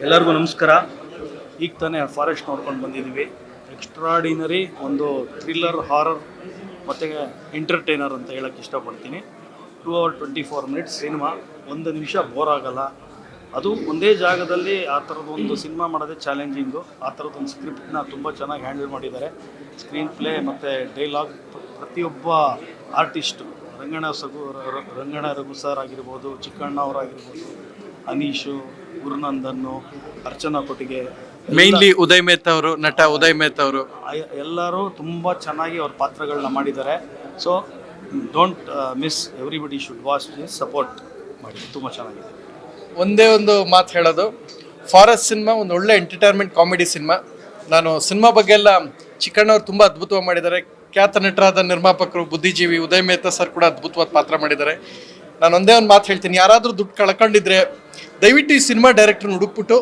ಎಲ್ಲರಿಗೂ ನಮಸ್ಕಾರ. ಈಗ ತಾನೇ ಫಾರೆಸ್ಟ್ ನೋಡ್ಕೊಂಡು ಬಂದಿದ್ದೀವಿ. ಎಕ್ಸ್ಟ್ರಾಡಿನರಿ ಒಂದು ಥ್ರಿಲ್ಲರ್, ಹಾರರ್ ಮತ್ತು ಎಂಟರ್ಟೈನರ್ ಅಂತ ಹೇಳೋಕ್ಕೆ ಇಷ್ಟಪಡ್ತೀನಿ. 2 hours 24 minutes ಸಿನಿಮಾ. ಒಂದು ನಿಮಿಷ ಬೋರ್ ಆಗಲ್ಲ. ಅದು ಒಂದೇ ಜಾಗದಲ್ಲಿ ಆ ಥರದೊಂದು ಸಿನಿಮಾ ಮಾಡೋದೇ ಚಾಲೆಂಜಿಂಗು. ಆ ಥರದೊಂದು ಸ್ಕ್ರಿಪ್ಟನ್ನ ತುಂಬ ಚೆನ್ನಾಗಿ ಹ್ಯಾಂಡಲ್ ಮಾಡಿದ್ದಾರೆ. ಸ್ಕ್ರೀನ್ ಪ್ಲೇ ಮತ್ತು ಡೈಲಾಗ್, ಪ್ರತಿಯೊಬ್ಬ ಆರ್ಟಿಸ್ಟು, ರಂಗಣ ರಘು ಸರ್ ಆಗಿರ್ಬೋದು, ಚಿಕ್ಕಣ್ಣ ಅವರಾಗಿರ್ಬೋದು, ಅನೀಶು, ಗುರುನಂದನ್ನು, ಅರ್ಚನಾ ಕೊಟ್ಟಿಗೆ, ಮೇನ್ಲಿ ಉದಯ್ ಮೆಹ್ತಾ ಅವರು, ನಟ ಉದಯ್ ಮೆಹ್ತಾ ಅವರು ಎಲ್ಲರೂ ತುಂಬ ಚೆನ್ನಾಗಿ ಅವ್ರ ಪಾತ್ರಗಳನ್ನ ಮಾಡಿದ್ದಾರೆ. So don't miss, everybody should watch this, support ಮಾಡಿ. ತುಂಬ ಚೆನ್ನಾಗಿದೆ. ಒಂದೇ ಒಂದು ಮಾತು ಹೇಳೋದು, ಫಾರೆಸ್ಟ್ ಸಿನಿಮಾ ಒಂದು ಒಳ್ಳೆ ಎಂಟರ್ಟೈನ್ಮೆಂಟ್ ಕಾಮಿಡಿ ಸಿನಿಮಾ. ನಾನು ಸಿನಿಮಾ ಬಗ್ಗೆ ಎಲ್ಲ ಚಿಕ್ಕಣ್ಣವ್ರು ತುಂಬ ಅದ್ಭುತವಾಗಿ ಮಾಡಿದ್ದಾರೆ. ಖ್ಯಾತ ನಟರಾದ ನಿರ್ಮಾಪಕರು, ಬುದ್ಧಿಜೀವಿ ಉದಯ್ ಮೆಹ್ತಾ ಸರ್ ಕೂಡ ಅದ್ಭುತವಾದ ಪಾತ್ರ ಮಾಡಿದ್ದಾರೆ. ನಾನು ಒಂದೇ ಒಂದು ಮಾತು ಹೇಳ್ತೀನಿ, ಯಾರಾದರೂ ದುಡ್ಡು ಕಳ್ಕೊಂಡಿದ್ರೆ ದಯವಿಟ್ಟು ಈ ಸಿನಿಮಾ ಡೈರೆಕ್ಟರ್ನ ಹುಡುಕ್ಬಿಟ್ಟು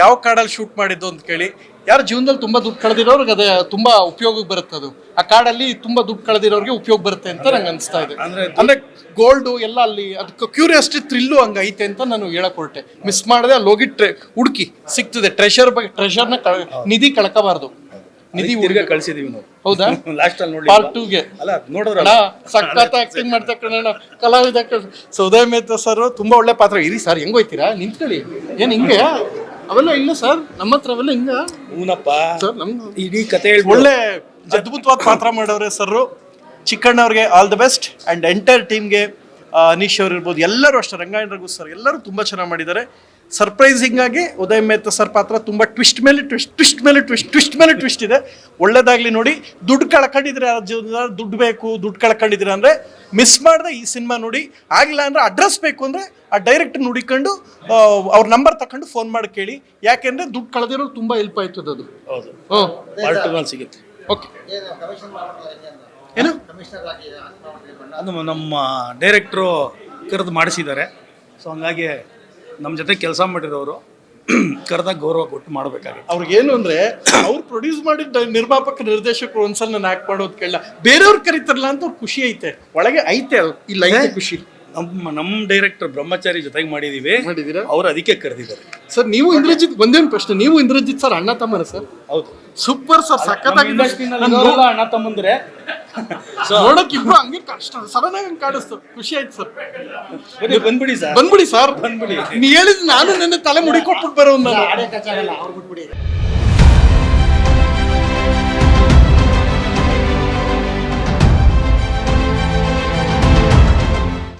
ಯಾವ ಕಾಡಲ್ಲಿ ಶೂಟ್ ಮಾಡಿದ್ದು ಅಂತ ಕೇಳಿ. ಯಾರು ಜೀವನದಲ್ಲಿ ತುಂಬ ದುಡ್ಡು ಕಳೆದಿರೋರ್ಗೆ ಅದೇ ತುಂಬ ಉಪಯೋಗಕ್ಕೆ ಬರುತ್ತೆ. ಅದು ಆ ಕಾಡಲ್ಲಿ ತುಂಬ ದುಡ್ಡು ಕಳೆದಿರೋರಿಗೆ ಉಪಯೋಗ ಬರುತ್ತೆ ಅಂತ ನಂಗೆ ಅನಿಸ್ತಾ ಇದೆ. ಅಂದರೆ ಗೋಲ್ಡು ಎಲ್ಲ ಅಲ್ಲಿ ಅದಕ್ಕೆ ಕ್ಯೂರಿಯಾಸಿಟಿ, ಥ್ರಿಲ್ಲು ಹಂಗೆ ಐತೆ ಅಂತ ನಾನು ಹೇಳಕ್ ಹೊರಟೆ. ಮಿಸ್ ಮಾಡದೆ ಅಲ್ಲಿ ಹೋಗಿ ಹುಡುಕಿ ಸಿಗ್ತದೆ. ಟ್ರೆಷರ್ನ ನಿಧಿ ಕಳ್ಕೋಬಾರ್ದು. ನಿಧಿ ತಿರ್ಗಾ ಕಳಿಸಿದೀವಿ ನಾವು. ಹೌದಾ? ಲಾಸ್ಟ್ ಅಲ್ಲಿ ನೋಡಿ ಪಾರ್ಟ್ 2ಗೆ ಅಲ್ಲ ನೋಡಿದ್ರ ಸಖತ್ ಆಕ್ಟಿಂಗ್ ಮಾಡ್ತಾ ಕಣ ಕಲಾವಿದ. ಸೊ ಉದಯ್ ಮೆಹ್ತಾ ಸರ್ ತುಂಬಾ ಒಳ್ಳೆ ಪಾತ್ರ. ಇರಿ ಸರ್, ಹೆಂಗ್ ಹೋಯ್ತೀರಾ? ನಿಂತ್ಕೊಳ್ಳಿ. ಏನ್ ಹಿಂಗೆ? ಅವೆಲ್ಲ ಇಲ್ಲ ಸರ್, ನಮ್ಮ ಹತ್ರ ಅವೆಲ್ಲ ಹಿಂಗ. ಹೂನಪ್ಪ ಸರ್, ನಮ್ ಇಡೀ ಕತೆ ಒಳ್ಳೆ ಅದ್ಭುತವಾದ ಪಾತ್ರ ಮಾಡವ್ರೆ ಸರ್. ಚಿಕ್ಕಣ್ಣ ಅವ್ರಿಗೆ all the best. And entire ಟೀಮ್ಗೆ ಅನೀಶ್ ಅವ್ರು ಇರ್ಬೋದು, ಎಲ್ಲರೂ ಅಷ್ಟೇ, ರಂಗಾಯಣ ರಘು ಸರ್ ಎಲ್ಲರೂ ತುಂಬ ಚೆನ್ನಾಗಿ ಮಾಡಿದ್ದಾರೆ. ಸರ್ಪ್ರೈಸಿಂಗ್ ಆಗಿ ಉದಯ್ ಮೆಹ್ತಾ ಸರ್ ಪಾತ್ರ ತುಂಬ ಟ್ವಿಸ್ಟ್ ಮೇಲೆ ಟ್ವಿಸ್ಟ್ ಇದೆ. ಒಳ್ಳೇದಾಗ್ಲಿ ನೋಡಿ. ದುಡ್ಡು ಕಳ್ಕೊಂಡಿದ್ರೆ, ದುಡ್ಡು ಬೇಕು, ದುಡ್ಡು ಕಳ್ಕೊಂಡಿದ್ರೆ ಅಂದರೆ ಮಿಸ್ ಮಾಡಿದೆ ಈ ಸಿನಿಮಾ ನೋಡಿ. ಆಗಿಲ್ಲ ಅಂದರೆ ಅಡ್ರೆಸ್ ಬೇಕು ಅಂದರೆ ಆ ಡೈರೆಕ್ಟ್ ನುಡಿಕೊಂಡು ಅವ್ರ ನಂಬರ್ ತಗೊಂಡು ಫೋನ್ ಮಾಡಿ ಕೇಳಿ. ಯಾಕೆಂದರೆ ದುಡ್ಡು ಕಳೆದಿರೋದು ತುಂಬ ಹೆಲ್ಪ್ ಆಯ್ತದೆ. ಅದು ಹೌದು, ಸಿಗುತ್ತೆ. ಓಕೆ, ಏನು ಅದು ನಮ್ಮ ಡೈರೆಕ್ಟ್ರು ಕರೆದು ಮಾಡಿಸಿದ್ದಾರೆ. ಸೊ ಹಂಗಾಗಿ ನಮ್ಮ ಜೊತೆ ಕೆಲಸ ಮಾಡಿರೋರು ಕರೆದಾಗ ಗೌರವ ಕೊಟ್ಟು ಮಾಡಬೇಕಾಗುತ್ತೆ. ಅವ್ರಿಗೇನು ಅಂದರೆ ಅವ್ರು ಪ್ರೊಡ್ಯೂಸ್ ಮಾಡಿದ ನಿರ್ಮಾಪಕ ನಿರ್ದೇಶಕರು ಒಂದ್ಸಲ ನಾನು ಆ್ಯಕ್ಟ್ ಮಾಡೋದು ಕೇಳಲ್ಲ, ಬೇರೆಯವ್ರು ಕರೀತಾರಲ್ಲ ಅಂತ ಅವ್ರು ಖುಷಿ ಐತೆ, ಒಳಗೆ ಐತೆ, ಇಲ್ಲ ಐತೆ ಖುಷಿ. ನಮ್ಮ ಡೈರೆಕ್ಟರ್ ಬ್ರಹ್ಮಚಾರಿ ಜೊತೆಗೆ ಮಾಡಿದ್ದೀರಾ, ಅವ್ರು ಅದಕ್ಕೆ ಕರೆದಿದ್ದಾರೆ. ಸರ್ ನೀವು ಇಂದ್ರಜಿತ್, ಒಂದೇನು ಪ್ರಶ್ನೆ, ನೀವು ಇಂದ್ರಜಿತ್ ಸರ್ ಅಣ್ಣ ತಮ್ಮನ ಸರ್? ಹೌದು. ಸೂಪರ್ ಸರ್, ಸಖತ್ತಾಗಿ ಅಣ್ಣ ತಮ್ಮಂದ್ರೆ ನೋಡಕ್ ಇಬ್ರು ಹಂಗೆ ಕಷ್ಟ ಸಡನ್ ಆಗಿ ಕಾಣಿಸ್ತು. ಖುಷಿ ಆಯ್ತು ಸರ್. ಬಂದ್ಬಿಡಿ ಸರ್, ಬಂದ್ಬಿಡಿ. ನೀ ಹೇಳಿದ್ ನಾನು ನನ್ನ ತಲೆ ಮುಡಿ ಕೊಟ್ಬಿಟ್ಟು ಬರೋ